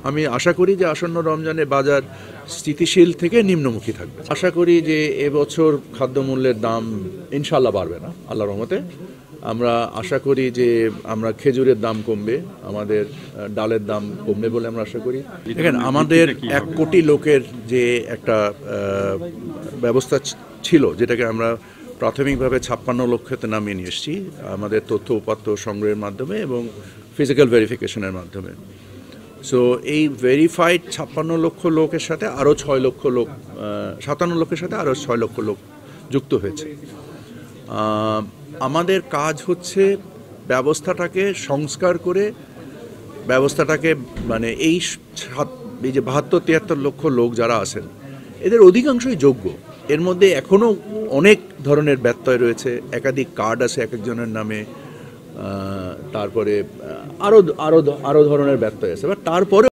আমি আশা করি যে আসন্ন রমজানে বাজার স্থিতিশীল থেকে নিম্নমুখী থাকবে। আশা করি যে এবছর খাদ্যমূল্যের দাম ইনশাল্লাহ বাড়বে না, আল্লাহর রহমতে। আমরা আশা করি যে আমরা খেজুরের দাম কমবে, আমাদের ডালের দাম কমবে বলে আমরা আশা করি। দেখেন, আমাদের 1 কোটি লোকের যে একটা ব্যবস্থা ছিল, যেটাকে আমরা প্রাথমিকভাবে 56 লক্ষতে নামিয়ে নিয়ে এসেছি আমাদের তথ্য উপাত্ত সংগ্রহের মাধ্যমে এবং ফিজিক্যাল ভেরিফিকেশনের মাধ্যমে। সো এই ভেরিফাইড 56 লক্ষ লোকের সাথে আরও 6 লক্ষ লোক, 57 লক্ষের সাথে আরও 6 লক্ষ লোক যুক্ত হয়েছে। আমাদের কাজ হচ্ছে ব্যবস্থাটাকে সংস্কার করে ব্যবস্থাটাকে মানে এই যে 72-73 লক্ষ লোক যারা আছেন, এদের অধিকাংশই যোগ্য। এর মধ্যে এখনও অনেক ধরনের ব্যত্যয় রয়েছে, একাধিক কার্ড আছে এক একজনের নামে, তারপরে আরও ধরনের ব্যত্যয় আছে, বাট তারপরে